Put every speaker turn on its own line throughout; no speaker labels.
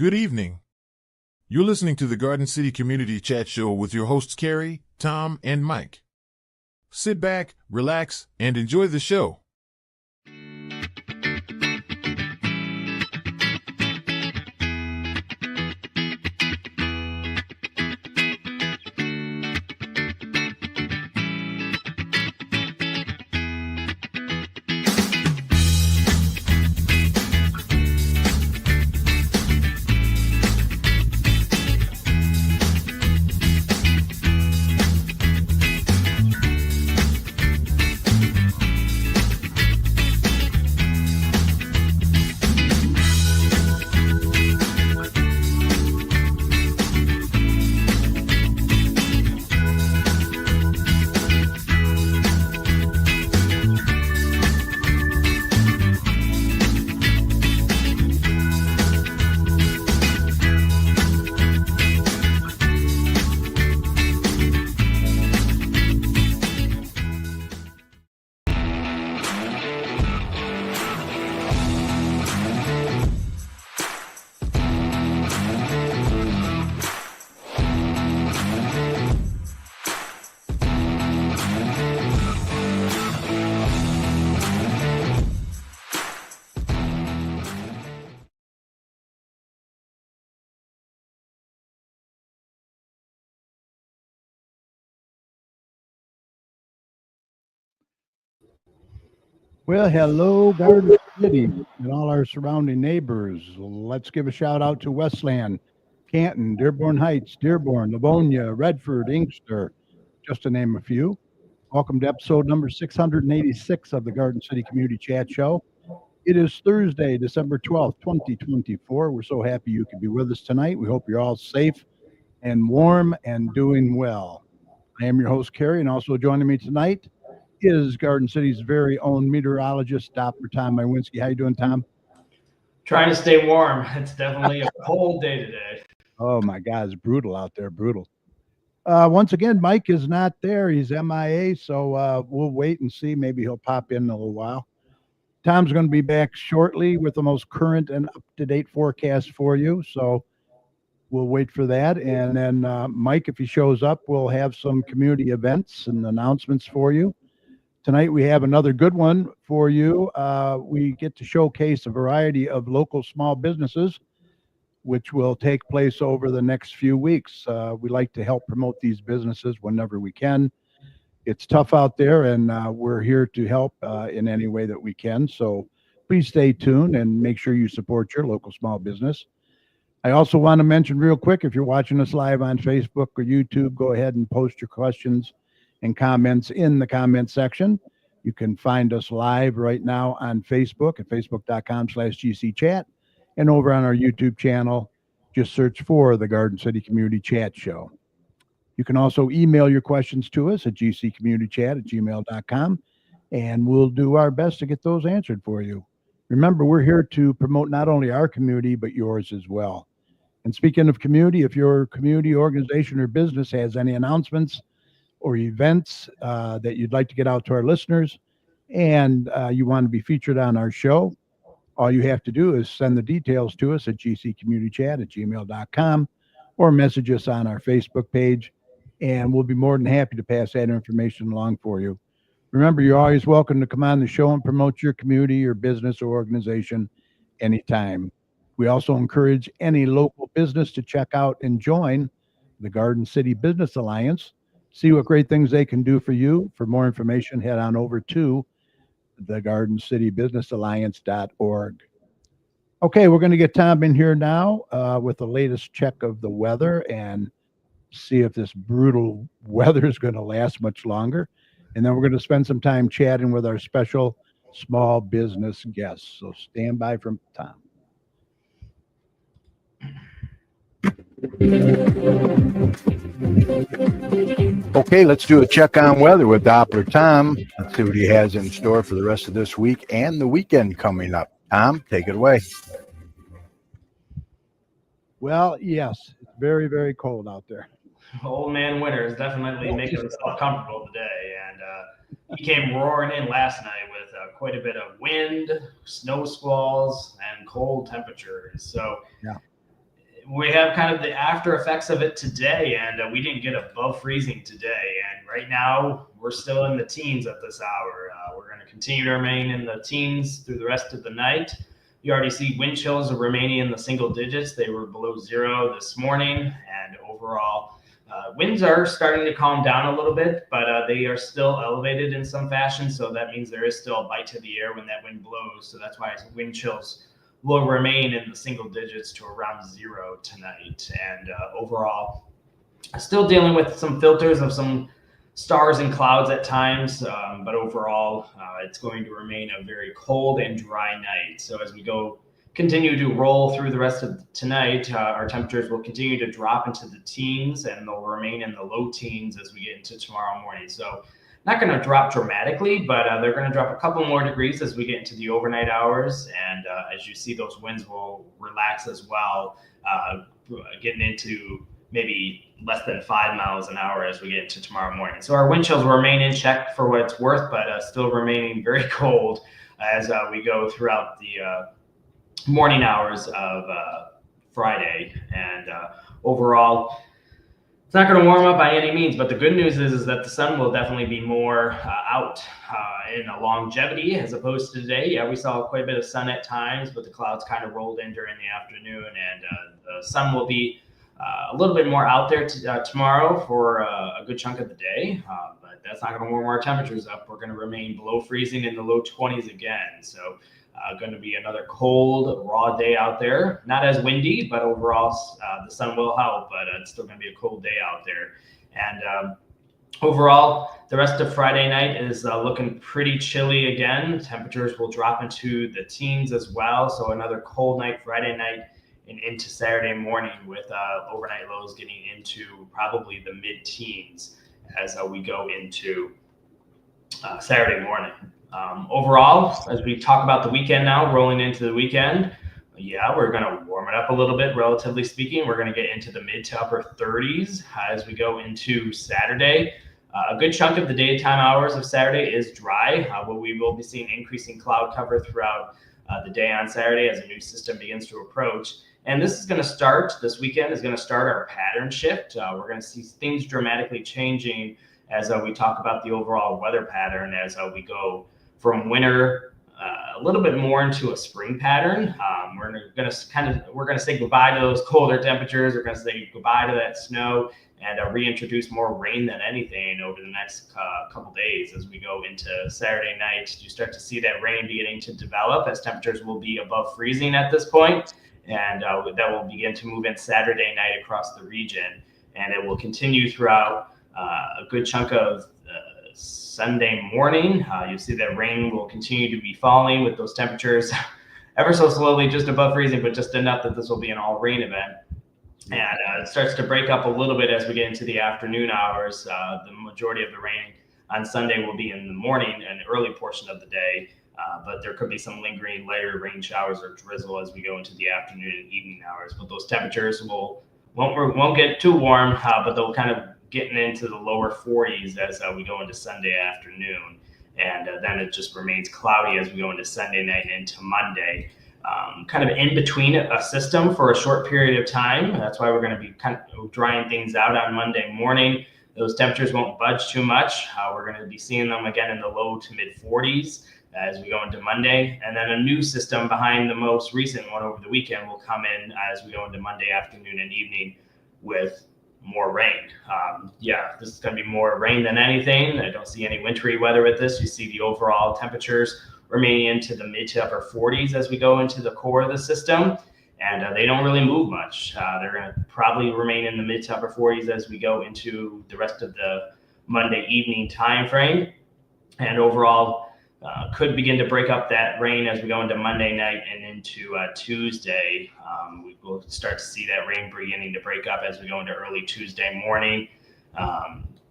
Good evening. You're listening to the Garden City Community Chat Show with your hosts Carrie, Tom, and Mike. Sit back, relax, and enjoy the show.
Well, hello, Garden City and all our surrounding neighbors. Let's give a shout out to Westland, Canton, Dearborn Heights, Dearborn, Livonia, Redford, Inkster, just to name a few. Welcome to episode number 686 of the Garden City Community Chat Show. It is Thursday, December 12th, 2024. We're so happy you could be with us tonight. We hope you're all safe and warm and doing well. I am your host, Carrie, and also joining me tonight is Garden City's very own meteorologist, Dr. Tom Mywinski. How you doing, Tom?
Trying to stay warm. It's definitely a cold day today.
Oh my God, it's brutal out there, brutal. Once again, Mike is not there. He's MIA, so we'll wait and see. Maybe he'll pop in a little while. Tom's going to be back shortly with the most current and up-to-date forecast for you, so we'll wait for that. And then Mike, if he shows up, we'll have some community events and announcements for you. Tonight we have another good one for you. We get to showcase a variety of local small businesses, which will take place over the next few weeks. We like to help promote these businesses whenever we can. It's tough out there, and we're here to help in any way that we can. So please stay tuned and make sure you support your local small business. I also want to mention real quick, if you're watching us live on Facebook or YouTube, go ahead and post your questions and comments in the comment section. You can find us live right now on Facebook at facebook.com/GCChat, and over on our YouTube channel, just search for the Garden City Community Chat Show. You can also email your questions to us at gccommunitychat@gmail.com, and we'll do our best to get those answered for you. Remember, we're here to promote not only our community, but yours as well. And speaking of community, if your community organization or business has any announcements or events that you'd like to get out to our listeners, and you want to be featured on our show, all you have to do is send the details to us at gccommunitychat@gmail.com or message us on our Facebook page, and we'll be more than happy to pass that information along for you. Remember, you're always welcome to come on the show and promote your community, your business, or organization anytime. We also encourage any local business to check out and join the Garden City Business Alliance. See what great things they can do for you. For more information, head on over to thegardencitybusinessalliance.org. Okay, we're going to get Tom in here now with the latest check of the weather and see if this brutal weather is going to last much longer. And then we're going to spend some time chatting with our special small business guests. So stand by from Tom. Okay, let's do a check on weather with Doppler Tom. Let's see what he has in store for the rest of this week and the weekend coming up. Tom, take it away. Well, yes, it's very, very cold out there.
Old man winter is definitely making himself comfortable today, and he came roaring in last night with quite a bit of wind, snow squalls, and cold temperatures. So
yeah,
we have kind of the after effects of it today, and we didn't get above freezing today. And right now, we're still in the teens at this hour. We're going to continue to remain in the teens through the rest of the night. You already see wind chills are remaining in the single digits. They were below 0 this morning, and overall, winds are starting to calm down a little bit, but they are still elevated in some fashion. So that means there is still a bite to the air when that wind blows. So that's why wind chills will remain in the single digits to around 0 tonight. And overall, still dealing with some filters of some stars and clouds at times, but overall, it's going to remain a very cold and dry night. So as we continue to roll through the rest of tonight, our temperatures will continue to drop into the teens, and they'll remain in the low teens as we get into tomorrow morning. So not going to drop dramatically, but they're going to drop a couple more degrees as we get into the overnight hours. And as you see, those winds will relax as well, getting into maybe less than 5 miles an hour as we get into tomorrow morning. So our wind chills will remain in check for what it's worth, but still remaining very cold as we go throughout the morning hours of Friday. And overall, it's not going to warm up by any means, but the good news is that the sun will definitely be more out in a longevity as opposed to today. Yeah, we saw quite a bit of sun at times, but the clouds kind of rolled in during the afternoon, and the sun will be a little bit more out there tomorrow for a good chunk of the day, but that's not going to warm our temperatures up. We're going to remain below freezing in the low 20s again. So going to be another cold, raw day out there. Not as windy, but overall the sun will help, but it's still going to be a cold day out there. And overall, the rest of Friday night is looking pretty chilly again. Temperatures will drop into the teens as well. So another cold night Friday night and into Saturday morning with overnight lows getting into probably the mid-teens as we go into Saturday morning. Overall, as we talk about the weekend now, rolling into the weekend, yeah, we're going to warm it up a little bit, relatively speaking. We're going to get into the mid to upper 30s as we go into Saturday. A good chunk of the daytime hours of Saturday is dry, but we will be seeing increasing cloud cover throughout the day on Saturday as a new system begins to approach. And this weekend is going to start our pattern shift. We're going to see things dramatically changing as we talk about the overall weather pattern as we go from winter a little bit more into a spring pattern. We're going to say goodbye to those colder temperatures. We're going to say goodbye to that snow and reintroduce more rain than anything over the next couple days as we go into Saturday night. You start to see that rain beginning to develop as temperatures will be above freezing at this point. And that will begin to move in Saturday night across the region. And it will continue throughout a good chunk of Sunday morning. You'll see that rain will continue to be falling with those temperatures ever so slowly, just above freezing, but just enough that this will be an all rain event. And it starts to break up a little bit as we get into the afternoon hours. The majority of the rain on Sunday will be in the morning and early portion of the day. But there could be some lingering lighter rain showers or drizzle as we go into the afternoon and evening hours. But those temperatures won't get too warm, but they'll kind of getting into the lower 40s as we go into Sunday afternoon. And then it just remains cloudy as we go into Sunday night and into Monday. Kind of in between a system for a short period of time. That's why we're going to be kind of drying things out on Monday morning. Those temperatures won't budge too much. We're going to be seeing them again in the low to mid 40s as we go into Monday. And then a new system behind the most recent one over the weekend will come in as we go into Monday afternoon and evening with more rain. This is going to be more rain than anything. I don't see any wintry weather with this. You see the overall temperatures remaining into the mid to upper 40s as we go into the core of the system. And they don't really move much. They're going to probably remain in the mid to upper 40s as we go into the rest of the Monday evening time frame. And overall, could begin to break up that rain as we go into Monday night and into Tuesday. We will start to see that rain beginning to break up as we go into early Tuesday morning.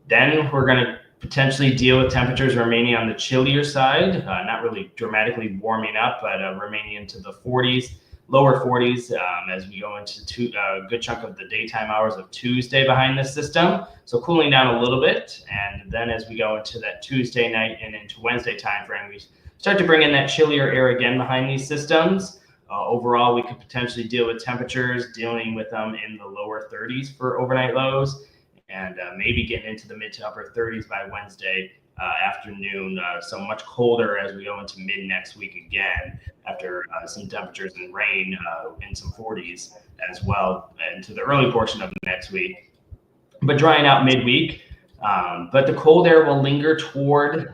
Then we're going to potentially deal with temperatures remaining on the chillier side, not really dramatically warming up, but remaining into the 40s, lower 40s as we go into a good chunk of the daytime hours of Tuesday behind this system. So cooling down a little bit. And then as we go into that Tuesday night and into Wednesday timeframe, we start to bring in that chillier air again behind these systems. overall, we could potentially deal with temperatures dealing with them in the lower 30s for overnight lows, and maybe getting into the mid to upper 30s by Wednesday afternoon. So much colder as we go into mid next week again, after some temperatures and rain in some 40s as well into the early portion of next week. But drying out midweek. But the cold air will linger toward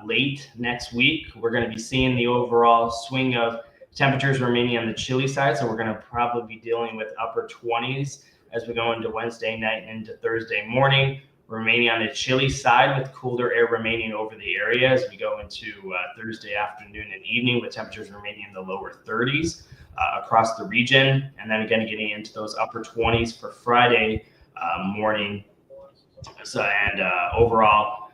late next week. We're going to be seeing the overall swing of temperatures remaining on the chilly side. So we're going to probably be dealing with upper 20s as we go into Wednesday night and into Thursday morning, remaining on the chilly side with colder air remaining over the area as we go into Thursday afternoon and evening, with temperatures remaining in the lower 30s across the region. And then again, getting into those upper 20s for Friday morning. So, and overall,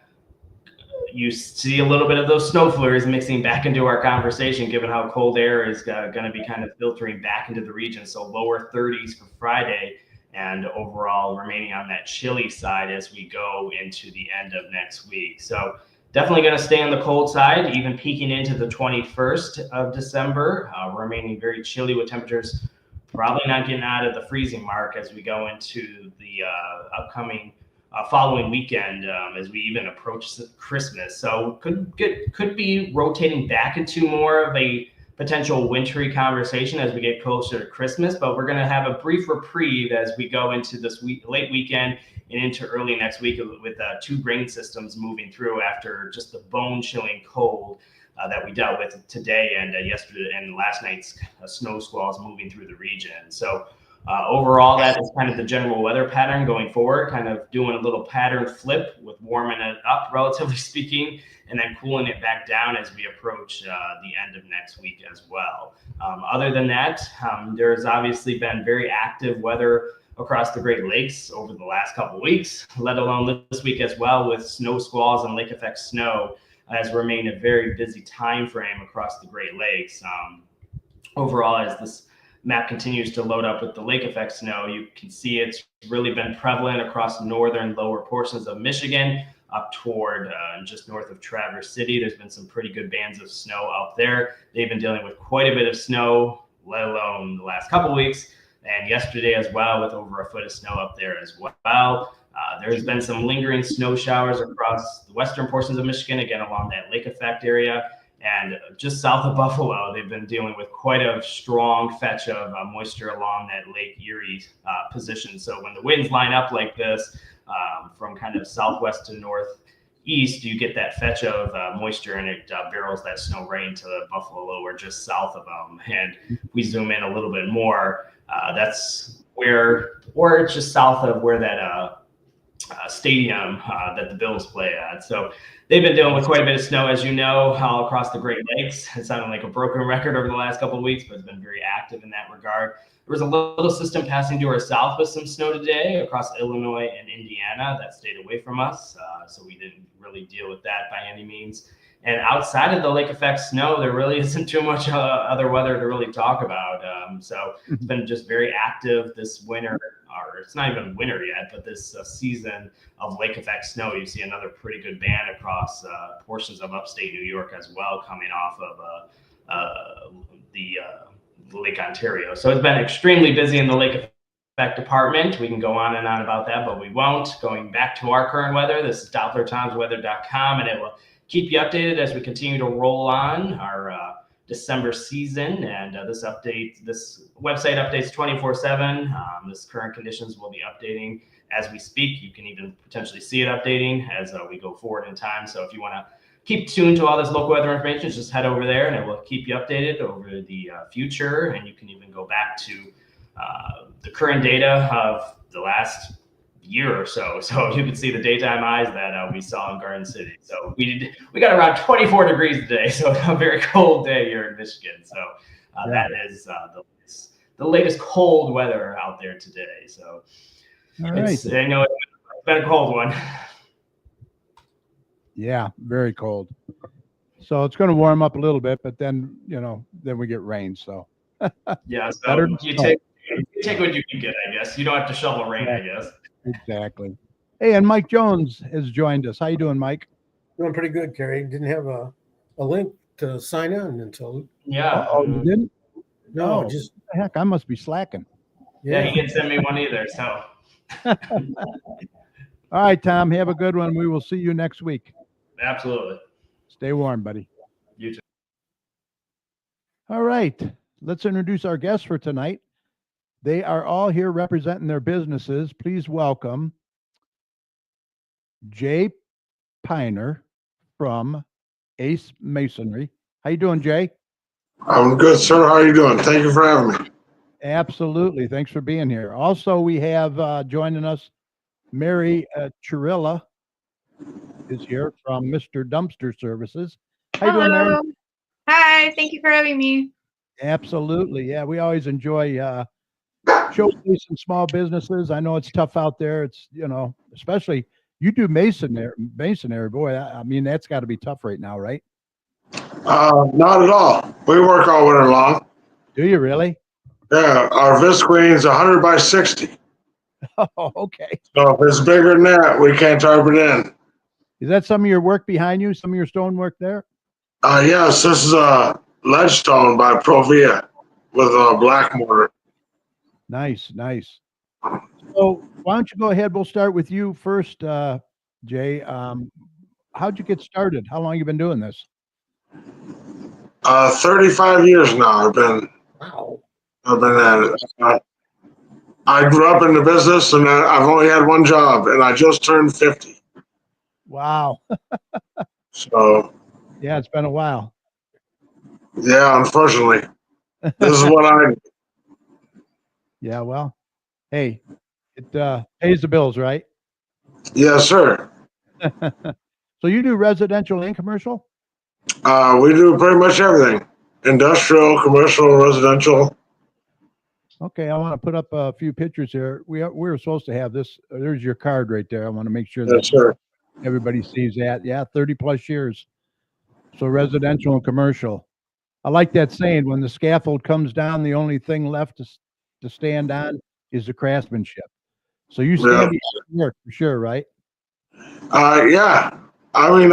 you see a little bit of those snow flurries mixing back into our conversation, given how cold air is going to be kind of filtering back into the region. So lower 30s for Friday, and overall remaining on that chilly side as we go into the end of next week. So definitely going to stay on the cold side, even peaking into the 21st of December, remaining very chilly with temperatures probably not getting out of the freezing mark as we go into the upcoming following weekend, as we even approach Christmas. So could be rotating back into more of a potential wintry conversation as we get closer to Christmas, but we're going to have a brief reprieve as we go into this late weekend and into early next week with two rain systems moving through after just the bone-chilling cold that we dealt with today and yesterday and last night's snow squalls moving through the region. So overall, that is kind of the general weather pattern going forward, kind of doing a little pattern flip with warming it up, relatively speaking, and then cooling it back down as we approach the end of next week as well. Other than that, there's obviously been very active weather across the Great Lakes over the last couple of weeks, let alone this week as well, with snow squalls and lake effect snow has remained a very busy time frame across the Great Lakes. Overall, as this map continues to load up with the lake effect snow, you can see it's really been prevalent across northern lower portions of Michigan up toward just north of Traverse City. There's been some pretty good bands of snow out there. They've been dealing with quite a bit of snow, let alone the last couple of weeks, and yesterday as well, with over a foot of snow up there as well. There's been some lingering snow showers across the western portions of Michigan, again along that lake effect area. And just south of Buffalo, they've been dealing with quite a strong fetch of moisture along that Lake Erie position. So when the winds line up like this, from kind of southwest to northeast, you get that fetch of moisture, and it barrels that snow right into the Buffalo or just south of them. And we zoom in a little bit more, that's where, or it's just south of where that stadium that the Bills play at. So they've been dealing with quite a bit of snow, as you know, all across the Great Lakes. It sounded like a broken record over the last couple of weeks, but it's been very active in that regard. There was a little system passing to our south with some snow today across Illinois and Indiana that stayed away from us, so we didn't really deal with that by any means. And outside of the lake effect snow, there really isn't too much other weather to really talk about. So it's been just very active this winter, or it's not even winter yet, but this season of lake effect snow. You see another pretty good band across portions of upstate New York as well, coming off of the Lake Ontario. So it's been extremely busy in the lake effect department. We can go on and on about that, but we won't. Going back to our current weather, this is DopplerTimesWeather.com, and it will keep you updated as we continue to roll on our December season. And this website updates 24/7. This current conditions will be updating as we speak. You can even potentially see it updating as we go forward in time. So if you want to keep tuned to all this local weather information, just head over there and it will keep you updated over the future. And you can even go back to the current data of the last year or so. So you can see the daytime highs that we saw in Garden City. So we got around 24 degrees today. So it's a very cold day here in Michigan. So that is the latest cold weather out there today. So
all right.
I know it's been a cold one.
Yeah, very cold. So it's going to warm up a little bit, but then, then we get rain. So
yeah, so you take what you can get, I guess. You don't have to shovel rain, I guess.
Exactly. Hey, and Mike Jones has joined us. How you doing, Mike?
Doing pretty good, Kerry. Didn't have a link to sign in until.
Yeah.
Oh, you didn't?
No,
Oh.
just
Heck, I must be slacking.
Yeah, he didn't send me one either. So
All right, Tom, have a good one. We will see you next week.
absolutely.
Stay warm, buddy.
You too.
All right, let's introduce our guests for tonight. They are all here representing their businesses. Please welcome Jay Piner from Ace Masonry. How you doing, Jay?
I'm good, sir. How are you doing? Thank you for having me.
Absolutely. Thanks for being here. Also, we have joining us Mary Chirilla is here from Mr. Dumpster Services. How you doing, Mary?
Hello. Hi, thank you for having me.
Absolutely. Yeah, we always enjoy showcasing small businesses. I know it's tough out there. It's, especially you do masonry. Boy, I mean, that's got to be tough right now, right?
Not at all. We work all winter long.
Do you really?
Yeah, our visqueen's 100 by 60.
Oh, okay.
So if it's bigger than that, we can't tarp it in.
Is that some of your work behind you? Some of your stonework there?
Yes, this is a ledge stone by Provia with a black mortar.
Nice. So why don't you go ahead? We'll start with you first, Jay. How'd you get started? How long you been doing this?
35 years now. I've been at it. I grew up in the business, and I've only had one job, and I just turned 50.
Wow.
So
Yeah, it's been a while.
yeah, unfortunately, this is what I.
Yeah, well, hey, it pays the bills, right?
Yes, sir.
So you do residential and commercial?
We do pretty much everything: industrial, commercial, residential.
Okay, I want to put up a few pictures here. We were supposed to have this. There's your card right there. I want to make sure that
Yes, sir.
everybody sees that. Yeah, 30 plus years. So residential and commercial. I like that saying, when the scaffold comes down, the only thing left to stand on is the craftsmanship. So you stand behind your work for sure, right?
Yeah. I mean,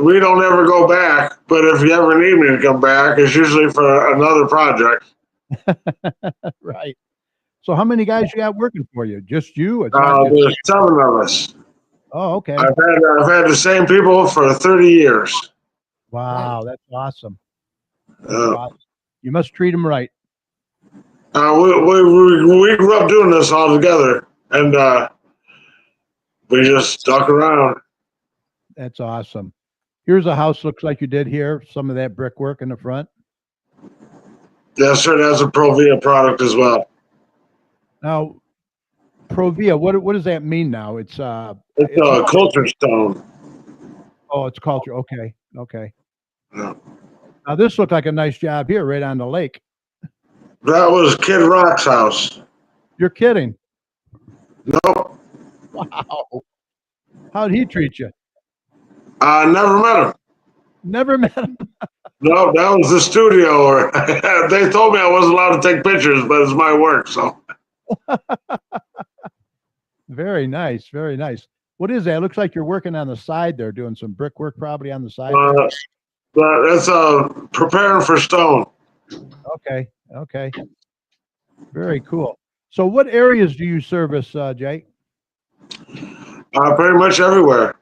we don't ever go back, but if you ever need me to come back, it's usually for another project.
Right. So how many guys you got working for you? Just you? It's not just,
There's 7 of us.
oh, okay.
I've had the same people for 30 years.
Wow, that's awesome. That's
Uh,
awesome. You must treat them right.
we grew up doing this all together, and we just stuck around.
That's awesome. Here's a house looks like you did here. Some of that brickwork in the front.
Yes, sir. That's a Provia product as well.
Now, Provia, what does that mean now? It's
It's a culture stone.
oh, it's culture. Okay.
Yeah.
Now this looked like a nice job here, right on the lake.
That was Kid Rock's house.
You're kidding.
Nope.
Wow. How'd he treat you?
I never met him.
Never met him.
No, that was the studio. They told me I wasn't allowed to take pictures, but it's my work. So
Very nice. Very nice. What is that? It looks like you're working on the side there, doing some brickwork probably on the side.
that's preparing for stone.
Okay. Very cool. So what areas do you service, Jay?
Pretty much everywhere.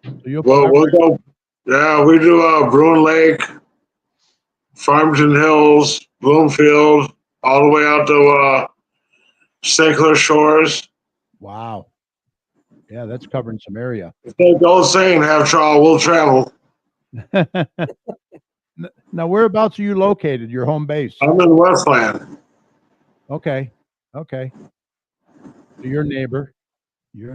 So you'll
We'll go. Yeah, we do Bruin Lake, Farmington Hills, Bloomfield, all the way out to St. Clair Shores.
Wow. Yeah, that's covering some area.
If they go saying have trouble, we'll travel.
Now, whereabouts are you located? Your home base?
I'm in Westland.
Okay. So your neighbor.
Yeah,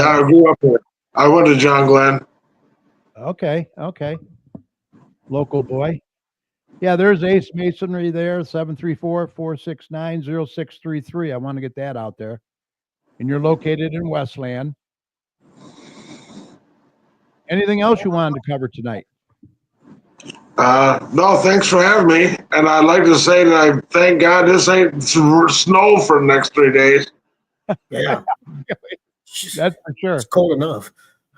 I grew up here. I went to John Glenn.
Okay. Local boy. Yeah, there's Ace Masonry there, 734-469-0633. I want to get that out there. And you're located in Westland. Anything else you wanted to cover tonight?
No, thanks for having me. And I'd like to say that I thank God this ain't snow for the next 3 days.
yeah.
That's for sure.
It's cold enough.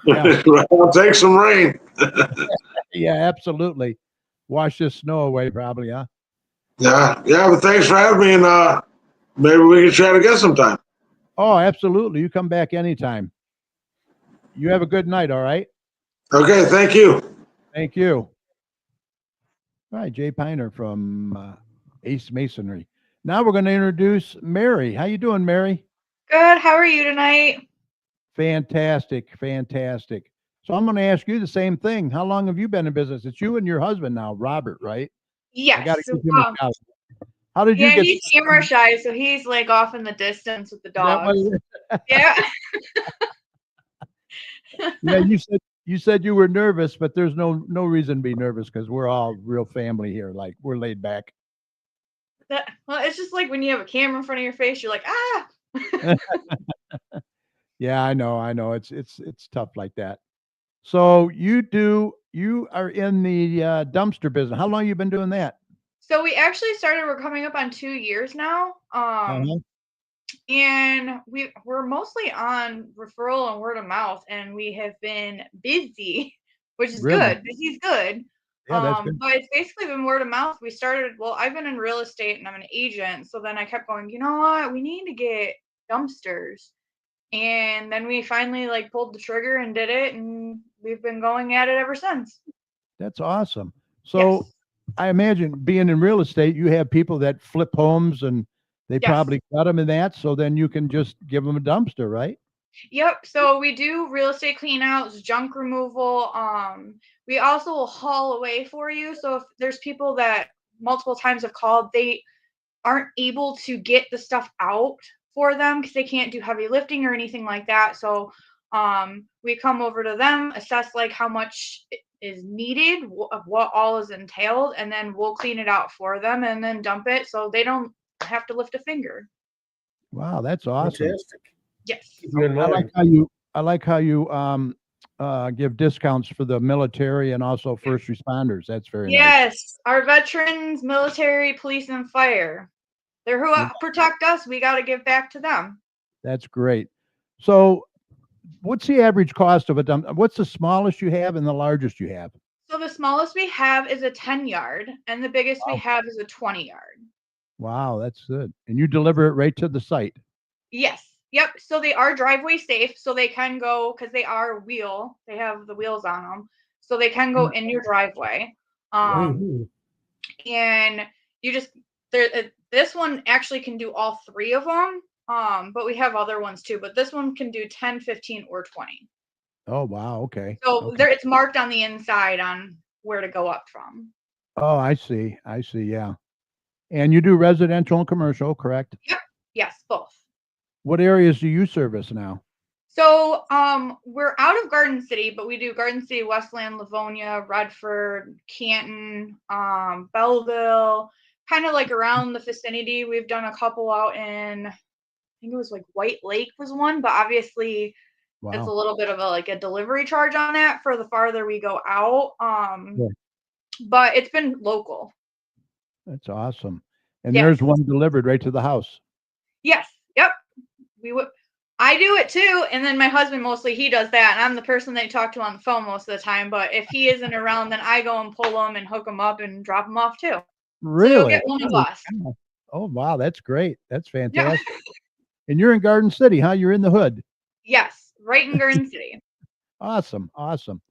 Yeah.
I'll take some rain.
Yeah, absolutely. wash this snow away, probably, huh?
Yeah, yeah. But thanks for having me, and maybe we can chat again sometime.
Oh, absolutely. You come back anytime. You have a good night, all right?
Okay, thank you.
Thank you. All right, Jay Piner from Ace Masonry. Now we're going to introduce Mary. How you doing, Mary?
Good. How are you tonight?
Fantastic, fantastic. So I'm going to ask you the same thing. How long have you been in business? It's you and your husband now, Robert, right? I got to
Yes.
give him a shout. How did you
Yeah,
get
he's camera shy, so he's like off in the distance with the
that
dogs.
one?
Yeah.
Yeah, you said you were nervous, but there's no reason to be nervous because we're all real family here. Like we're laid back.
Well, it's just like when you have a camera in front of your face, you're like, ah.
Yeah, I know. It's tough like that. So you are in the dumpster business. How long you been doing that?
So we actually started. We're coming up on 2 years now.
Uh-huh.
And we're mostly on referral and word of mouth, and we have been busy, which is
Really?
good. Busy is good.
Yeah, that's good.
But it's basically been word of mouth. We started, well, I've been in real estate and I'm an agent. So then I kept going, you know what? We need to get dumpsters. And then we finally like pulled the trigger and did it, and we've been going at it ever since.
That's awesome. So
Yes.
I imagine being in real estate, you have people that flip homes and they
Yes.
probably cut them in that. So then you can just give them a dumpster, right?
Yep. So we do real estate clean outs, junk removal. We also will haul away for you. So if there's people that multiple times have called, they aren't able to get the stuff out for them because they can't do heavy lifting or anything like that. So we come over to them, assess like how much is needed, of what all is entailed, and then we'll clean it out for them and then dump it so they don't have to lift a finger.
Wow, that's awesome.
Fantastic.
Yes.
Keep you in
I like
mind.
how you give discounts for the military and also first responders. That's very nice.
Yes, our veterans, military, police, and fire. They're who
Yeah.
protect us. We got to give back to them.
That's great. So what's the average cost of a dump? What's the smallest you have and the largest you have?
So the smallest we have is a 10 yard, and the biggest we
Wow.
have is a 20 yard.
Wow, that's good. And you deliver it right to the site.
Yes. Yep. So they are driveway safe. So they can go, because they are wheel, they have the wheels on them. So they can go in your driveway.
Mhm.
And you just, this one actually can do all three of them. But we have other ones too. But this one can do 10, 15, or 20.
Oh, wow. Okay.
So
Okay.
there, it's marked on the inside on where to go up from.
Oh, I see. I see. Yeah. And you do residential and commercial, correct?
Yep. Yes, both.
What areas do you service now?
So we're out of Garden City, but we do Garden City, Westland, Livonia, Redford, Canton, Belleville, kind of like around the vicinity. We've done a couple out in, I think it was like White Lake was one, but obviously it's a
Wow.
little bit of a delivery charge on that for the farther we go out.
Yeah.
But it's been local.
That's awesome. And
Yes.
there's one delivered right to the house.
Yes. Yep. We would. I do it too, and then my husband mostly he does that, and I'm the person they talk to on the phone most of the time. But if he isn't around, then I go and pull them and hook them up and drop them off too. So you'll
Really?
get one of
Holy
us.
cow. Oh, wow. That's great. That's
Yeah.
fantastic. And you're in Garden City, huh? You're in the hood.
Yes, right in Garden City.
Awesome. Awesome.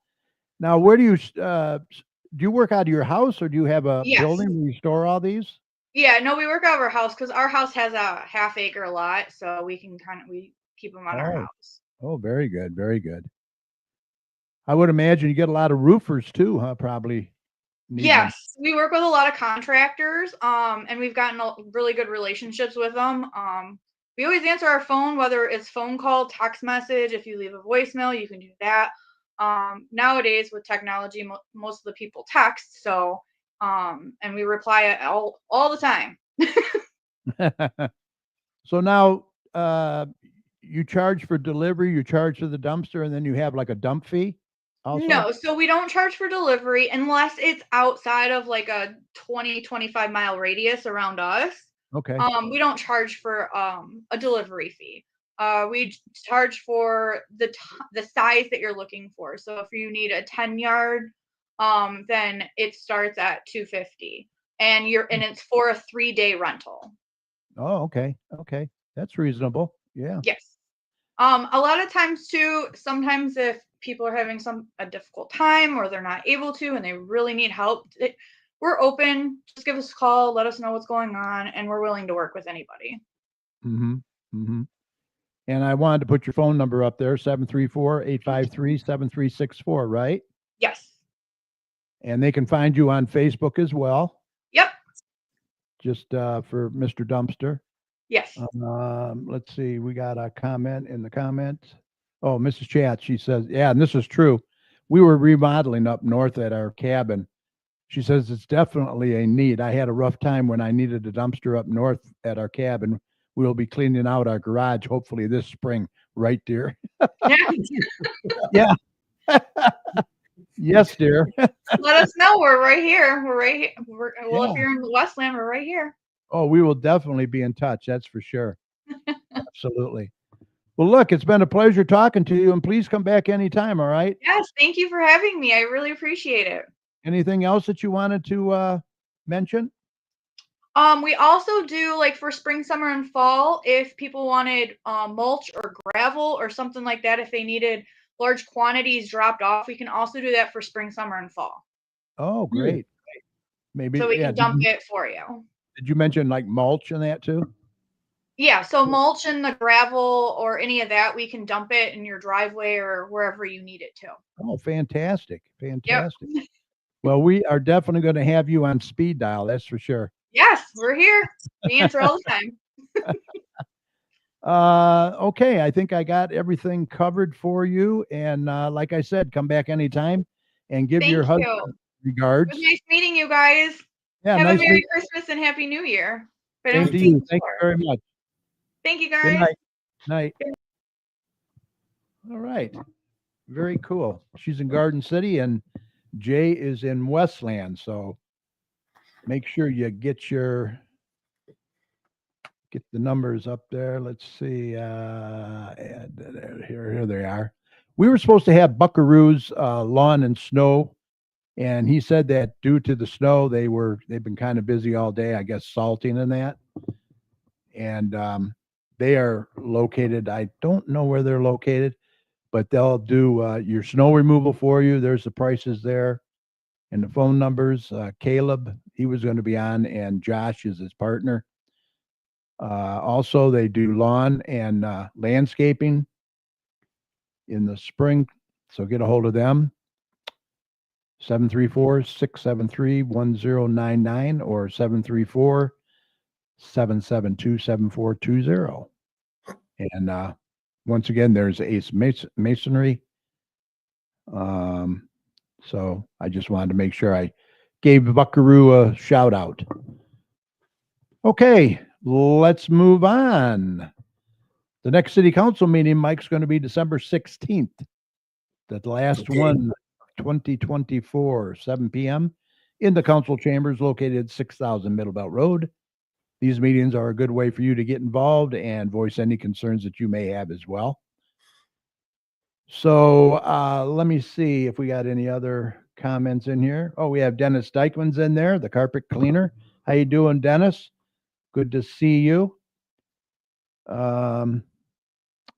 Now, where do you work out of your house or do you have a
Yes.
building where you store all these?
Yeah, no, we work out of our house because our house has a half-acre lot, so we can we keep them on our
Oh.
house.
Oh, very good. Very good. I would imagine you get a lot of roofers too, huh? Probably. need them.
Yes, we work with a lot of contractors, and we've gotten really good relationships with them. We always answer our phone, whether it's phone call, text message. If you leave a voicemail, you can do that. Nowadays with technology, most of the people text, so and we reply all the time.
So now, you charge for delivery, you charge for the dumpster, and then you have like a dump fee also?
No, so we don't charge for delivery unless it's outside of like a 20-25 mile radius around us.
Okay.
We don't charge for a delivery fee. We charge for the size that you're looking for. So if you need a 10 yard, then it starts at $250, and it's for a 3-day rental.
Oh, okay. Okay. That's reasonable. Yeah.
Yes. A lot of times too, sometimes if people are having a difficult time or they're not able to and they really need help, we're open. Just give us a call, let us know what's going on, and we're willing to work with anybody.
Mm-hmm. Mm-hmm. And I wanted to put your phone number up there, 734-853-7364, right?
Yes.
And they can find you on Facebook as well,
Yep.
just for Mr. Dumpster.
Yes.
Let's see. We got a comment in the comments. Oh, Mrs. Chat, she says, yeah, and this is true. We were remodeling up north at our cabin. She says it's definitely a need. I had a rough time when I needed a dumpster up north at our cabin. We'll be cleaning out our garage hopefully this spring, right, dear?
Yeah.
Yeah. Yes, dear.
Let us know. We're right here. We're right here. Well,
Yeah.
if you're in the Westland, we're right here.
Oh, we will definitely be in touch. That's for sure. Absolutely. Well, look, it's been a pleasure talking to you, and please come back anytime. All right.
Yes. Thank you for having me. I really appreciate it.
Anything else that you wanted to mention?
We also do, like, for spring, summer, and fall, if people wanted mulch or gravel or something like that, if they needed large quantities dropped off, we can also do that for spring, summer, and fall.
Oh, great. Maybe
So we
yeah.
can dump it for you.
Did you mention like mulch and that too?
Yeah, so mulch and the gravel or any of that, we can dump it in your driveway or wherever you need it to.
Oh, fantastic.
Yep.
Fantastic. Well, we are definitely going to have you on speed dial. That's for sure.
Yes, we're here. We answer all the time.
Okay. I think I got everything covered for you. And like I said, come back anytime and give your
Thank
husband
you.
regards.
It was nice meeting you guys.
Yeah,
Have
nice
a Merry
meeting
Christmas and Happy New Year. If I
Same
don't
to
see
you. Thank you
before.
very much.
Thank you,
Good
guys.
night. Night. All right. Very cool. She's in Garden City and Jay is in Westland. So make sure you get the numbers up there. Let's see. Here they are. We were supposed to have Buckaroo's lawn and snow, and he said that due to the snow, they've been kind of busy all day, I guess, salting and that. And they are located. I don't know where they're located, but they'll do your snow removal for you. There's the prices there and the phone numbers. Caleb, he was going to be on, and Josh is his partner. Also, they do lawn and landscaping in the spring. So get a hold of them. 734-673-1099 or 734-772-7420. And once again, there's Ace Masonry. So I just wanted to make sure I gave Buckaroo a shout out. Okay, let's move on. The next city council meeting, Mike's going to be December 16th. The last one, 2024, 7 p.m. in the council chambers located at 6000 Middlebelt Road. These meetings are a good way for you to get involved and voice any concerns that you may have as well. So let me see if we got any other comments in here. Oh, we have Dennis Dykman's in there, the carpet cleaner. How you doing, Dennis? Good to see you.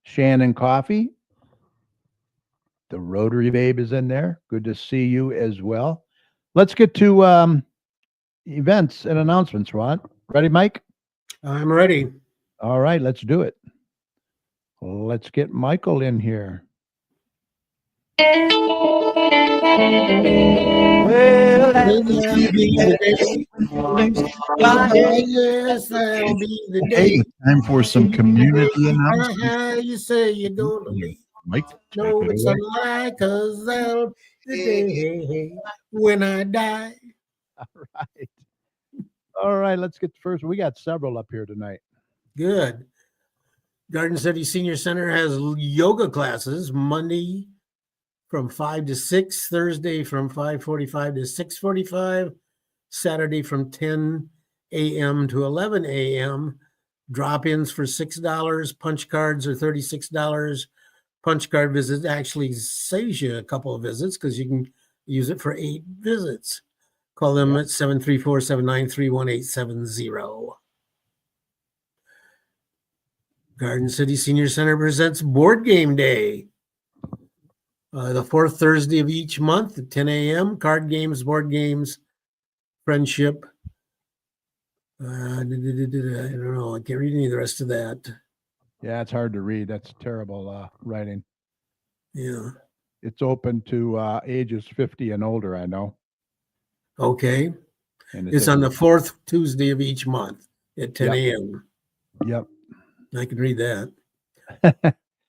Shannon Coffee, the Rotary Babe is in there. Good to see you as well. Let's get to events and announcements, Rod. Ready, Mike?
I'm ready.
All right, let's do it. Let's get Michael in here.
Well, that'll be the day. Yes, that'll be the
Hey,
day.
it's time for some community announcements.
How you say you're gonna be?
Mike, take
No,
it
it's a
away.
lie, 'cause that'll be the day when I die.
All right. All right, let's get the first. We got several up here tonight.
Good. Garden City Senior Center has yoga classes Monday from 5 to 6, Thursday from 5:45 to 6:45, Saturday from 10 a.m. to 11 a.m. Drop-ins for $6. Punch cards are $36. Punch card visits actually saves you a couple of visits because you can Use it for 8 visits. Call them at 734-793-1870. Garden City Senior Center presents Board Game Day. The fourth Thursday of each month at 10 a.m. Card games, board games, friendship. I don't know. I can't read any of the rest of that.
Yeah, it's hard to read. That's terrible writing.
Yeah.
It's open to ages 50 and older, I know.
Okay.
And
It's on the fourth Tuesday of each month at 10
Yep.
a.m.
Yep.
I can read that.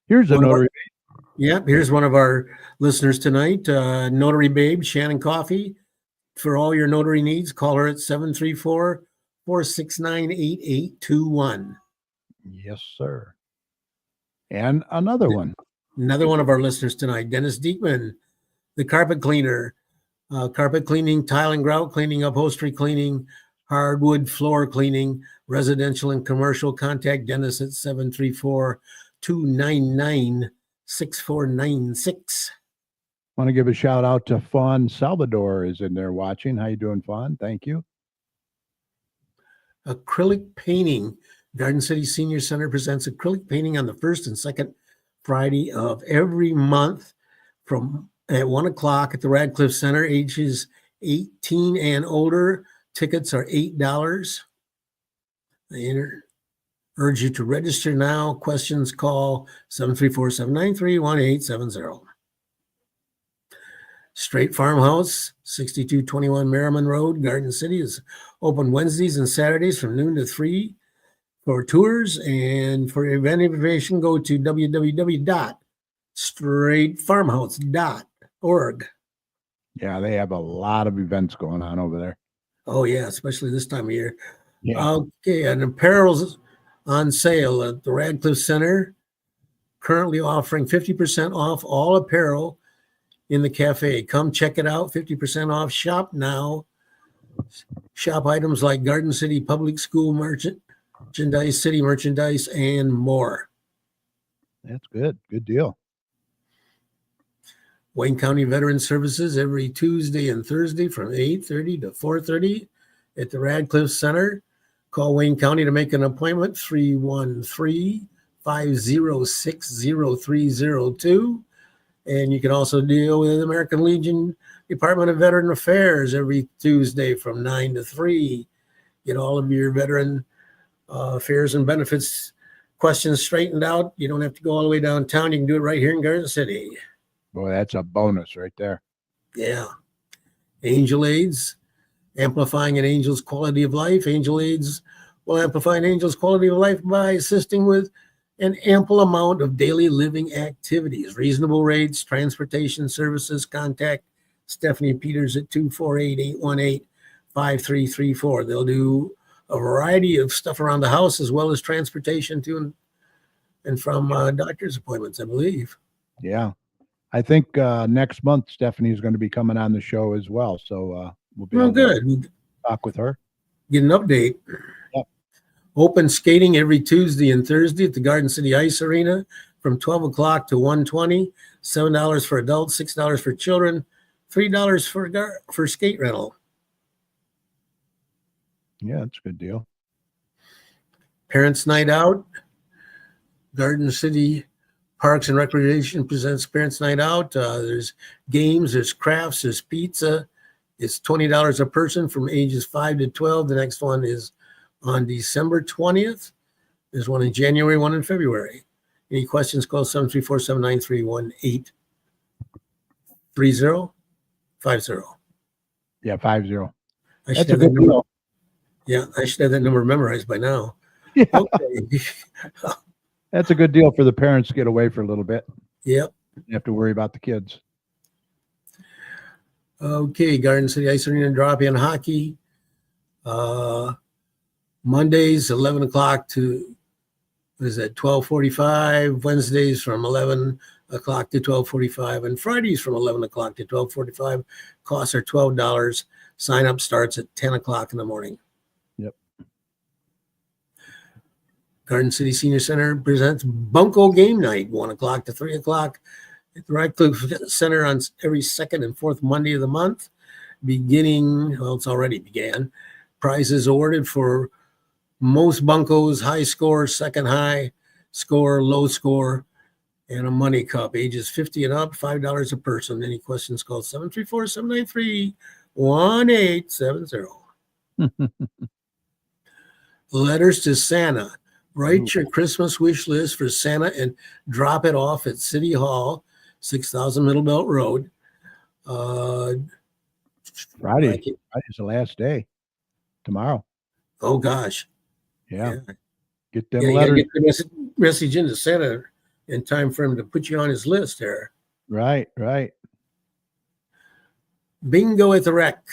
Here's a
One of our-
notary.
Yep. Here's one of our listeners tonight, Notary Babe, Shannon Coffee. For all your notary needs, call her at 734-469-8821.
Yes, sir. And another one.
Another one of our listeners tonight, Dennis Diekman, the carpet cleaner. Carpet cleaning, tile and grout cleaning, upholstery cleaning, hardwood floor cleaning, residential and commercial. Contact Dennis at 734-299-6496.
Want to give a shout out to Fawn Salvador is in there watching. How you doing, Fawn? Thank you.
Acrylic painting. Garden City Senior Center presents acrylic painting on the first and second Friday of every month at 1 o'clock at the Radcliffe Center. Ages 18 and older. Tickets are $8. I urge you to register now. Questions, call 734-793-1870. Straight Farmhouse, 6221 Merriman Road, Garden City, is open Wednesdays and Saturdays from noon to 3 for tours. And for event information, go to www.straightfarmhouse.org.
Yeah, they have a lot of events going on over there.
Oh, yeah, especially this time of year.
Yeah.
Okay, and apparel's on sale at the Radcliffe Center. Currently offering 50% off all apparel in the cafe. Come check it out. 50% off. Shop now. Shop items like Garden City Public School merchandise, city merchandise, and more.
That's good. Good deal.
Wayne County Veteran Services every Tuesday and Thursday from 8:30 to 4:30 at the Radcliffe Center. Call Wayne County to make an appointment, 313-506-0302. And you can also deal with American Legion Department of Veteran Affairs every Tuesday from 9 to 3. Get all of your veteran affairs and benefits questions straightened out. You don't have to go all the way downtown. You can do it right here in Garden City.
Boy, that's a bonus right there.
Yeah. Angel Aids, amplifying an angel's quality of life. Angel Aids will amplify an angel's quality of life by assisting with an ample amount of daily living activities, reasonable rates, transportation services. Contact Stephanie Peters at 248-818-5334. They'll do a variety of stuff around the house as well as transportation to and from doctor's appointments, I believe.
Yeah. I think next month Stephanie is going to be coming on the show as well. So we'll be able
good.
to talk with her.
Get an update.
Yep.
Open skating every Tuesday and Thursday at the Garden City Ice Arena from 12 o'clock to 1:20. $7 for adults, $6 for children, $3 for skate rental.
Yeah, that's a good deal.
Parents Night Out. Garden City Parks and Recreation presents Parents Night Out. There's games, there's crafts, there's pizza. It's $20 a person from ages 5 to 12. The next one is on December 20th. There's one in January, one in February. Any questions, call 734-793-1830. 50.
Yeah, 50.
I should
That's a
have that
good
number.
deal.
Yeah, I should have that number memorized by now.
Yeah,
Okay.
that's a good deal for the parents to get away for a little bit.
Yep.
You have to worry about the kids.
Okay, Garden City Ice Arena drop-in hockey. Mondays, 11 o'clock to, 12:45. Wednesdays from 11 o'clock to 12:45. And Fridays from 11 o'clock to 12:45. Costs are $12. Sign-up starts at 10 o'clock in the morning.
Yep.
Garden City Senior Center presents Bunko Game Night, 1 o'clock to 3 o'clock at the Radcliffe Center on every second and fourth Monday of the month, it's already began. Prizes awarded for most bunkos, high score, second high score, low score, and a money cup. Ages 50 and up, $5 a person. Any questions, call 734-793-1870. Letters to Santa. Write your Christmas wish list for Santa and drop it off at City Hall, 6000 Middle Belt Road.
Friday's the last day. Tomorrow.
Oh, gosh.
Yeah.
Yeah.
Get them
Yeah, you gotta
letters.
get the message into Santa in time for him to put you on his list there.
Right, right.
Bingo at the Rec.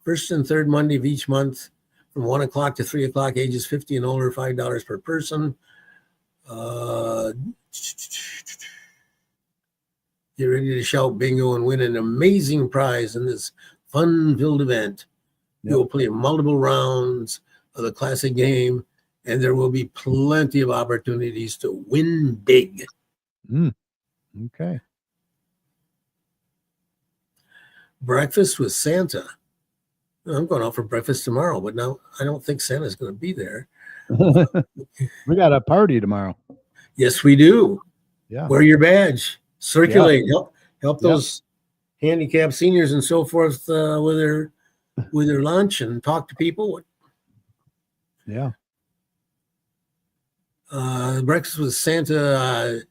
First and third Monday of each month from 1 o'clock to 3 o'clock, ages 50 and older, $5 per person. Get ready to shout bingo and win an amazing prize in this fun-filled event.
Yep.
You will play multiple rounds of the classic game, and there will be plenty of opportunities to win big.
Okay.
Breakfast with Santa. I'm going out for breakfast tomorrow, but now I don't think Santa's going to be there.
We got a party tomorrow.
Yes, we do.
Yeah.
Wear your badge. Circulate. Help those handicapped seniors and so forth with their lunch and talk to people.
Yeah.
Breakfast with Santa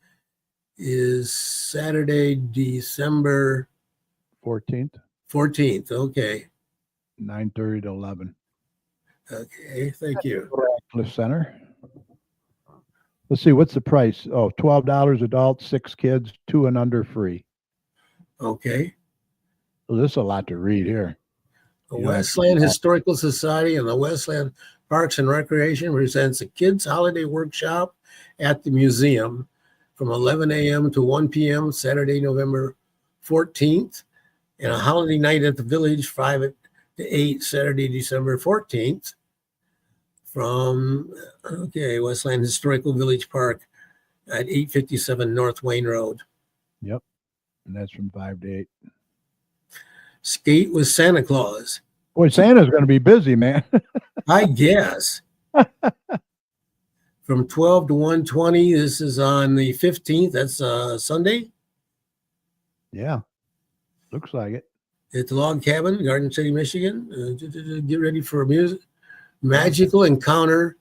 is Saturday, December
14th,
14th. Okay.
9:30 to 11.
Okay. Thank you.
Radcliffe Center. Let's see, what's the price? Oh, $12 adult, 6 kids, 2 and under free.
Okay.
Well, this is a lot to read here.
The
Yeah.
Westland Historical Society and the Westland Parks and Recreation presents a kids' holiday workshop at the museum from 11 a.m. to 1 p.m. Saturday, November 14th, and a holiday night at the village 5 to 8 Saturday, December 14th. From Westland Historical Village Park at 857 North Wayne Road.
Yep. And that's from 5 to 8.
Skate with Santa Claus.
Boy, Santa's going to be busy, man.
I guess. From 12 to 1:20. This is on the 15th. That's Sunday.
Yeah. Looks like it.
At the Log Cabin, Garden City, Michigan. Get ready for a magical encounter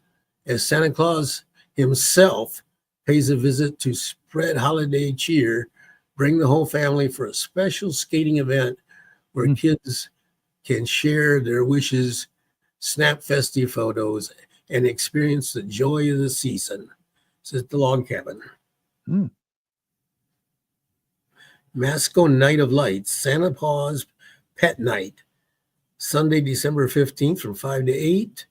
as Santa Claus himself pays a visit to spread holiday cheer. Bring the whole family for a special skating event where kids can share their wishes, snap festive photos, and experience the joy of the season. It's at the Log Cabin. Masco Night of Lights, Santa Paws Pet Night, Sunday, December 15th from 5 to 8.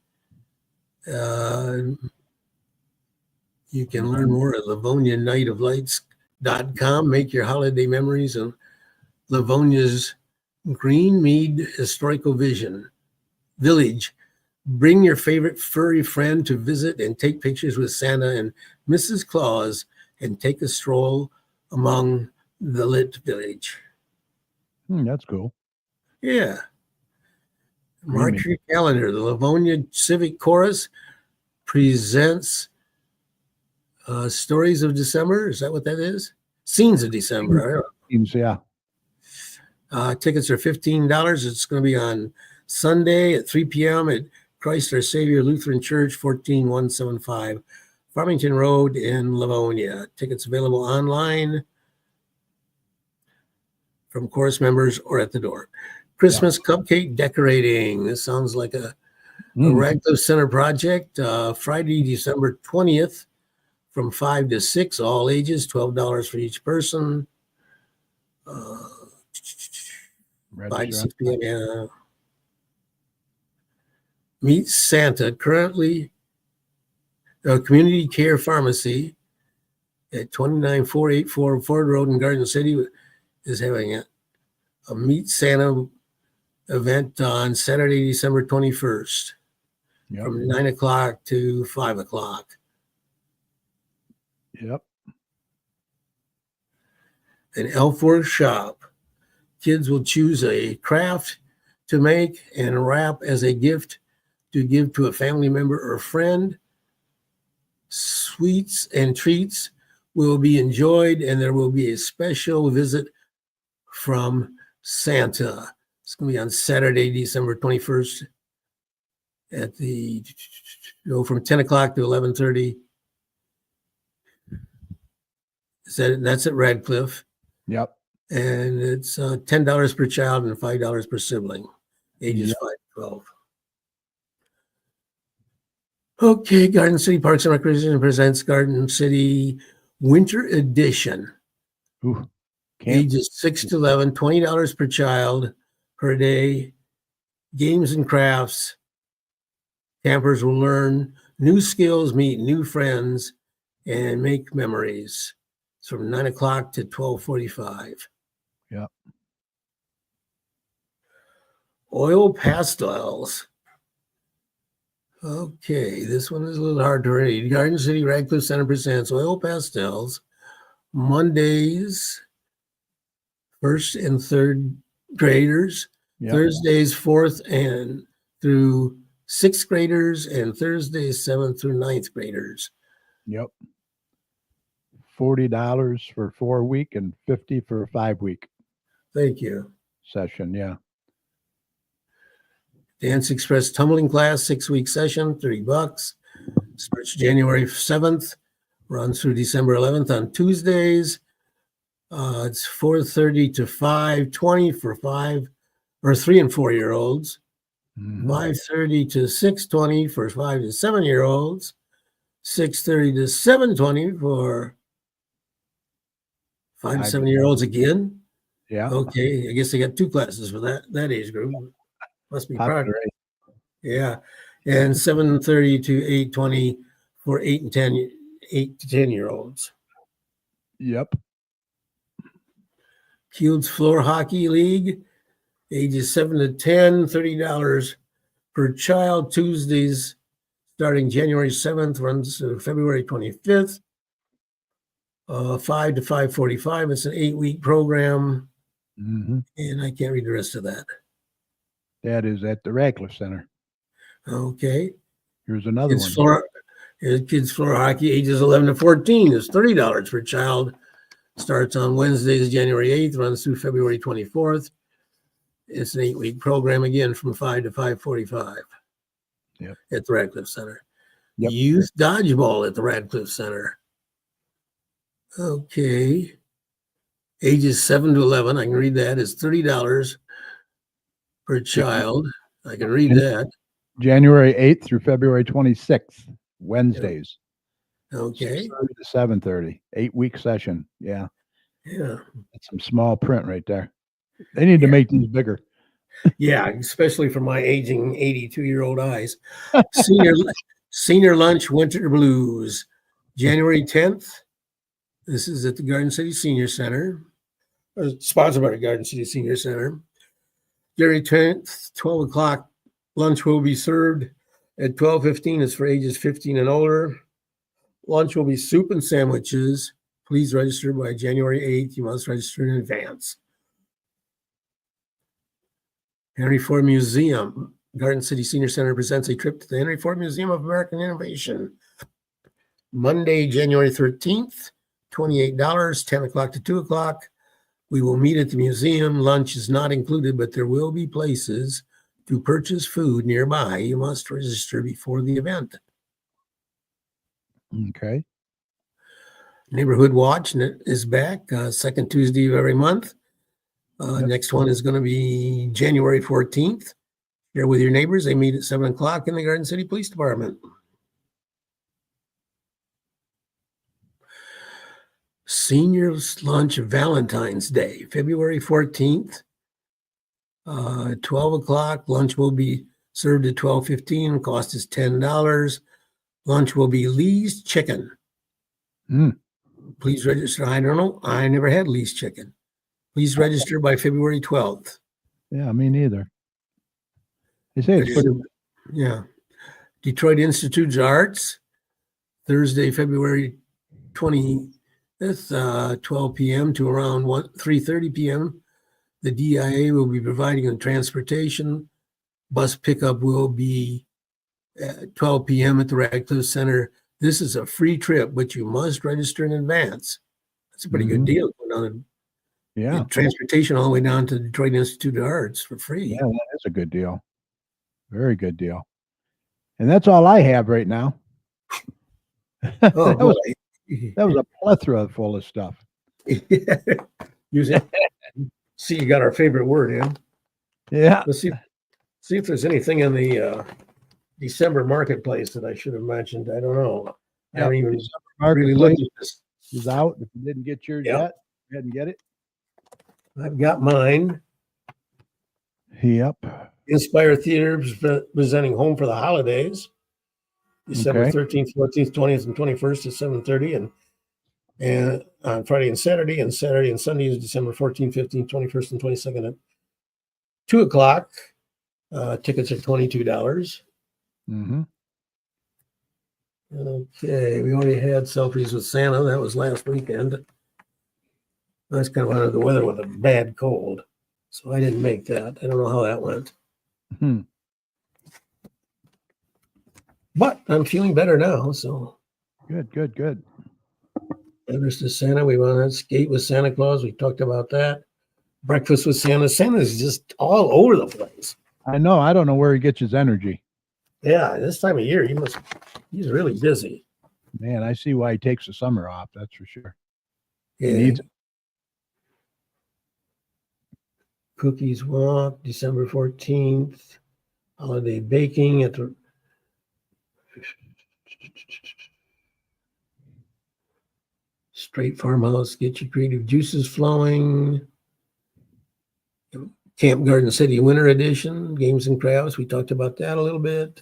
You can learn more at LivoniaNightOfLights.com. Make your holiday memories in Livonia's Greenmead Historical Village. Bring your favorite furry friend to visit and take pictures with Santa and Mrs. Claus and take a stroll among the lit village.
That's cool.
Yeah. Mark your calendar. The Livonia Civic Chorus presents Stories of December. Is that what that is? Scenes of December.
Yeah.
Tickets are $15. It's going to be on Sunday at 3 p.m. at Christ Our Savior Lutheran Church, 14175 Farmington Road in Livonia. Tickets available online from chorus members or at the door. Christmas cupcake decorating. This sounds like a Radcliffe Center project. Friday, December 20th from 5 to 6, all ages, $12 for each person. 5 to 6 p.m. Yeah. Meet Santa. Currently, Community Care Pharmacy at 29484 Ford Road in Garden City is having a Meet Santa event on Saturday, December 21st from 9 o'clock to 5 o'clock.
Yep.
an elf workshop. Kids will choose a craft to make and wrap as a gift to give to a family member or friend. Sweets and treats will be enjoyed, and there will be a special visit from Santa. It's going to be on Saturday, December 21st at from 10 o'clock to 11:30. That's at Radcliffe.
Yep.
And it's $10 per child and $5 per sibling, ages 5 to 12. Okay, Garden City Parks and Recreation presents Garden City Winter Edition.
Ooh,
Ages 6 to 11, $20 per child per day. Games and crafts. Campers will learn new skills, meet new friends, and make memories. It's from 9 o'clock to 12:45.
Yep.
Oil pastels. Okay, this one is a little hard to read. Garden City Radcliffe Center presents oil pastels Mondays, first and third graders,
Yep.
Thursdays, fourth and through sixth graders, and Thursdays, seventh through ninth graders.
Yep. $40 for 4 week and $50 for a 5 week
Thank you.
session. Yeah.
Dance Express tumbling class, 6-week session, $30. Starts January 7th, runs through December 11th on Tuesdays. It's 4:30 to 5:20 for 3 and 4 year olds.
Mhm.
5:30 to 6:20 for 5 to 7 year olds. 6:30 to 7:20 for 5 to 7 year olds again.
Yeah.
Okay, I guess they got 2 classes for that age group. Must be proud.
Popular.
Yeah, and 7:30 to 8:20 for 8 to 10 year olds.
Yep.
Fields Floor Hockey League, ages 7 to 10, $30 per child. Tuesdays starting January 7th, runs to February 25th. 5 to 5:45. It's an 8-week program,
Hmm.
and I can't read the rest of that.
That is at the Radcliffe Center.
Okay.
Here's another
Kids
one.
Kids floor hockey ages 11 to 14 is $30 per child. Starts on Wednesdays, January 8th, runs through February 24th. It's an 8-week program again from 5 to 5:45.
Yep.
At the Radcliffe Center.
Yep.
Youth dodgeball at the Radcliffe Center. Okay. Ages 7 to 11, I can read that, is $30 per child. I can read that.
January 8th through February 26th, Wednesdays.
Okay.
6:30 to 7:30, 8-week session. Yeah.
Yeah.
That's some small print right there. They need to make these bigger.
Yeah, especially for my aging 82-year-old eyes. Senior Lunch Winter Blues, January 10th. This is at the Garden City Senior Center, sponsored by the Garden City Senior Center. January 10th, 12 o'clock, lunch will be served. At 12:15, it's for ages 15 and older. Lunch will be soup and sandwiches. Please register by January 8th. You must register in advance. Henry Ford Museum, Garden City Senior Center presents a trip to the Henry Ford Museum of American Innovation. Monday, January 13th, $28, 10 o'clock to 2 o'clock. We will meet at the museum. Lunch is not included, but there will be places to purchase food nearby. You must register before the event.
Okay.
Neighborhood Watch is back, second Tuesday of every month. Next one is going to be January 14th. Share with your neighbors. They meet at 7 o'clock in the Garden City Police Department. Seniors Lunch Valentine's Day, February 14th. 12 o'clock. Lunch will be served at 12:15. Cost is $10. Lunch will be Lee's Chicken.
Mm.
Please register. I don't know. I never had Lee's Chicken. Please register by February 12th.
Yeah, me neither. They say it's pretty.
Yeah. Detroit Institute of Arts, Thursday, February 20, It's 12 p.m. to around 3:30 p.m. The DIA will be providing the transportation. Bus pickup will be at 12 p.m. at the Radcliffe Center. This is a free trip, but you must register in advance. That's a pretty good deal. Going on
Yeah.
transportation all the way down to the Detroit Institute of Arts for free.
Yeah, that is a good deal. Very good deal. And that's all I have right now.
Oh,
that, was,
boy.
that was a plethora full of stuff.
See, you got our favorite word in.
Yeah.
Let's see if there's anything in the December marketplace that I should have mentioned. I don't know. I haven't even really looked at this.
Is out. If you didn't get yours yet, go ahead and get it.
I've got mine.
Yep.
Inspire Theater is presenting Home for the Holidays, December 13th, 14th, 20th, and 21st at 7:30, and on Friday and Saturday, and Sunday is December 14th, 15th, 21st, and 22nd at 2 o'clock. Tickets are $22.
Mm-hmm.
Okay, we already had Selfies with Santa. That was last weekend. That's kind of under the weather with a bad cold, so I didn't make that. I don't know how that went. But I'm feeling better now, so.
Good.
Letters to Santa. We want to skate with Santa Claus. We talked about that. Breakfast with Santa. Santa's just all over the place.
I know. I don't know where he gets his energy.
Yeah, this time of year, he's really busy.
Man, I see why he takes the summer off. That's for sure.
Yeah.
He needs it.
Cookies Walk, December 14th. Holiday baking at the Straight Farmhouse. Get your creative juices flowing. Camp Garden City Winter Edition, Games and Crafts. We talked about that a little bit.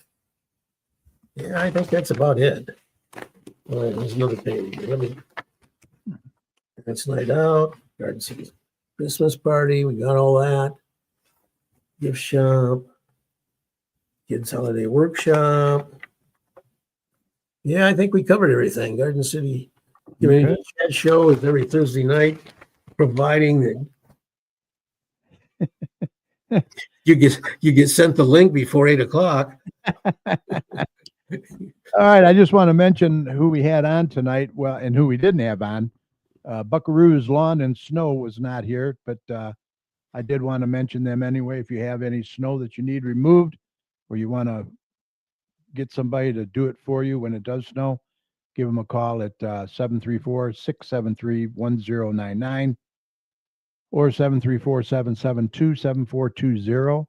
Yeah, I think that's about it. All right, there's another page. That's Night Out, Garden City Christmas Party. We got all that. Gift shop. Kids Holiday Workshop. Yeah, I think we covered everything. Garden City Community Chat Show is every Thursday night, providing that you get sent the link before 8 o'clock.
All right. I just want to mention who we had on tonight. Well, and who we didn't have on. Buckaroo's Lawn and Snow was not here, but I did want to mention them anyway. If you have any snow that you need removed, or you want to get somebody to do it for you when it does snow, give them a call at 734-673-1099 or 734-772-7420.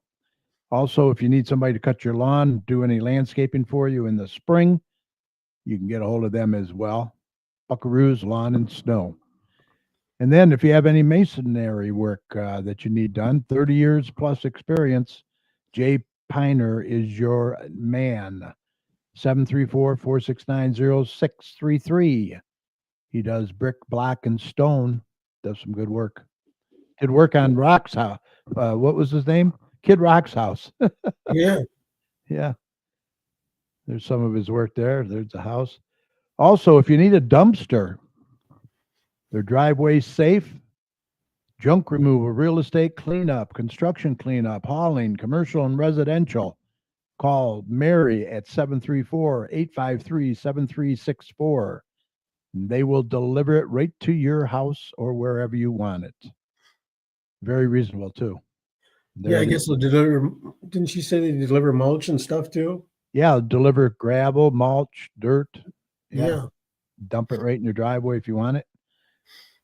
Also, if you need somebody to cut your lawn, do any landscaping for you in the spring, you can get a hold of them as well. Buckaroo's Lawn and Snow. And then if you have any masonry work that you need done, 30 years plus experience, Jay Piner is your man. 734-469-0633. He does brick, block, and stone. Does some good work. Did work on Rock's house. What was his name? Kid Rock's house.
Yeah.
Yeah. There's some of his work there. There's a house. Also, if you need a dumpster, their driveway safe, junk removal, real estate cleanup, construction cleanup, hauling, commercial and residential. Call Mary at 734-853-7364. They will deliver it right to your house or wherever you want it. Very reasonable, too.
Yeah, I guess they'll deliver. Didn't she say they deliver mulch and stuff too?
Yeah, deliver gravel, mulch, dirt.
Yeah.
Dump it right in your driveway if you want it.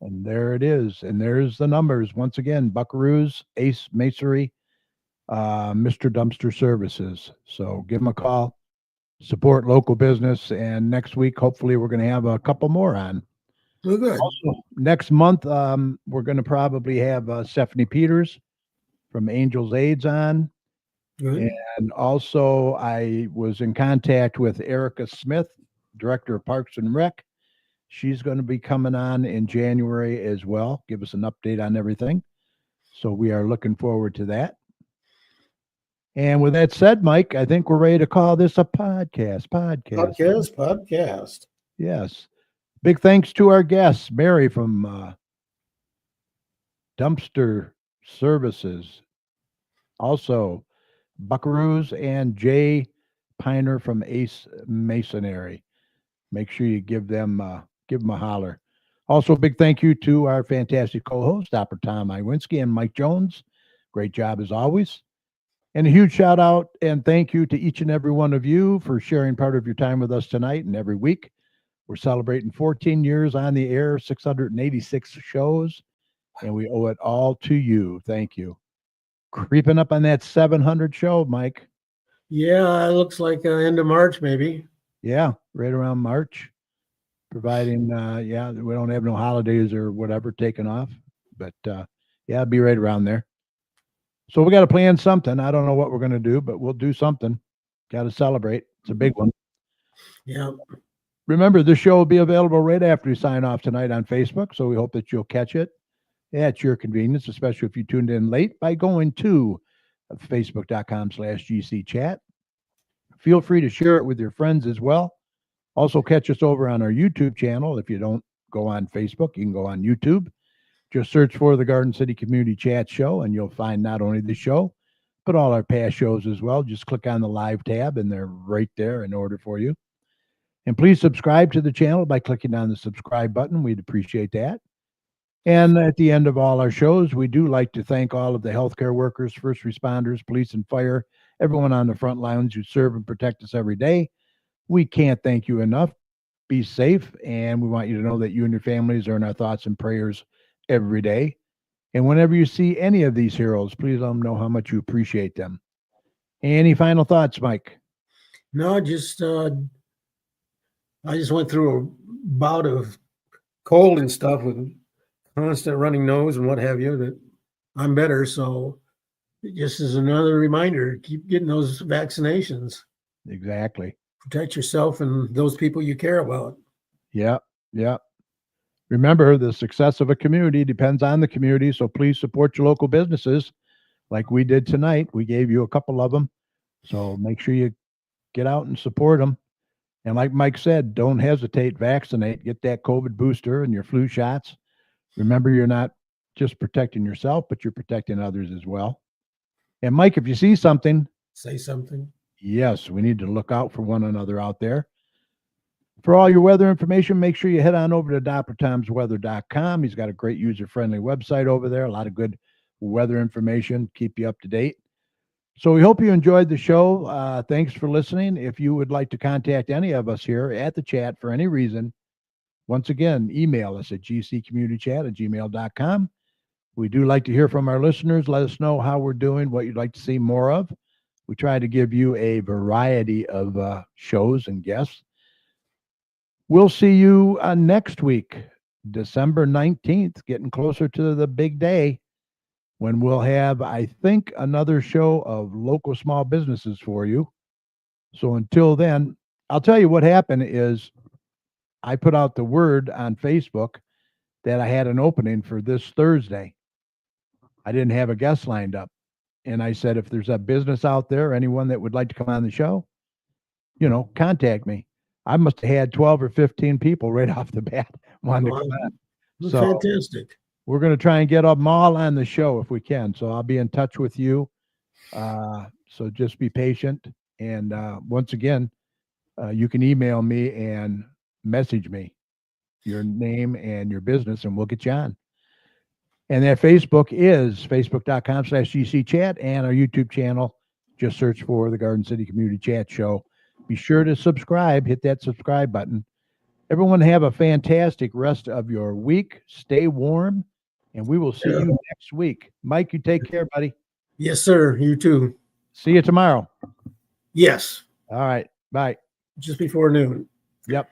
And there it is. And there's the numbers. Once again, Buckaroo's, Ace Masonry, Mr. Dumpster Services. So give them a call, support local business. And next week, hopefully, we're going to have a couple more on.
Oh, good.
Also, next month, we're going to probably have Stephanie Peters from Angels Aids on.
Good.
And also, I was in contact with Erica Smith, Director of Parks and Rec. She's going to be coming on in January as well. Give us an update on everything. So we are looking forward to that. And with that said, Mike, I think we're ready to call this a podcast.
Podcast.
Yes. Big thanks to our guests, Mary from Dumpster Services, also Buckaroos, and Jay Piner from Ace Masonry. Make sure you give them a holler. Also, big thank you to our fantastic co-host, Dr. Tom Iwinski and Mike Jones. Great job as always. And a huge shout out and thank you to each and every one of you for sharing part of your time with us tonight and every week. We're celebrating 14 years on the air, 686 shows, and we owe it all to you. Thank you. Creeping up on that 700 show, Mike.
Yeah, it looks like end of March, maybe.
Yeah, right around March. Providing, we don't have no holidays or whatever taken off, but yeah, it'll be right around there. So we got to plan something. I don't know what we're going to do, but we'll do something. Got to celebrate. It's a big one.
Yeah.
Remember, this show will be available right after you sign off tonight on Facebook, so we hope that you'll catch it at your convenience, especially if you tuned in late by going to facebook.com/GCChat. Feel free to share it with your friends as well. Also, catch us over on our YouTube channel. If you don't go on Facebook, you can go on YouTube. Just search for the Garden City Community Chat Show, and you'll find not only the show, but all our past shows as well. Just click on the live tab, and they're right there in order for you. And please subscribe to the channel by clicking on the subscribe button. We'd appreciate that. And at the end of all our shows, we do like to thank all of the healthcare workers, first responders, police and fire, everyone on the front lines who serve and protect us every day. We can't thank you enough. Be safe, and we want you to know that you and your families are in our thoughts and prayers every day. And whenever you see any of these heroes, please let them know how much you appreciate them. Any final thoughts, Mike?
No, just I just went through a bout of cold and stuff with constant running nose and what have you, that I'm better. So it just is another reminder, keep getting those vaccinations.
Exactly.
Protect yourself and those people you care about.
Yeah. Remember, the success of a community depends on the community, so please support your local businesses like we did tonight. We gave you a couple of them, so make sure you get out and support them. And like Mike said, don't hesitate, vaccinate, get that COVID booster and your flu shots. Remember, you're not just protecting yourself, but you're protecting others as well. And Mike, if you see something,
Say something.
yes, we need to look out for one another out there. For all your weather information, make sure you head on over to DrTomsWeather.com. He's got a great user-friendly website over there, a lot of good weather information, keep you up to date. So we hope you enjoyed the show. Thanks for listening. If you would like to contact any of us here at the chat for any reason, once again, email us at gccommunitychat@gmail.com. We do like to hear from our listeners. Let us know how we're doing, what you'd like to see more of. We try to give you a variety of shows and guests. We'll see you next week, December 19th, getting closer to the big day when we'll have, I think, another show of local small businesses for you. So until then, I'll tell you what happened is I put out the word on Facebook that I had an opening for this Thursday. I didn't have a guest lined up. And I said, if there's a business out there, anyone that would like to come on the show, contact me. I must have had 12 or 15 people right off the bat wanting to come on. So
Fantastic.
we're going to try and get them all on the show if we can. So I'll be in touch with you. So just be patient. And once again, you can email me and message me your name and your business, and we'll get you on. And that Facebook is facebook.com/GCChat, and our YouTube channel. Just search for the Garden City Community Chat Show. Be sure to subscribe. Hit that subscribe button. Everyone have a fantastic rest of your week. Stay warm, and we will see you next week. Mike, you take care, buddy.
Yes, sir. You too.
See you tomorrow.
Yes.
All right. Bye.
Just before noon.
Yep.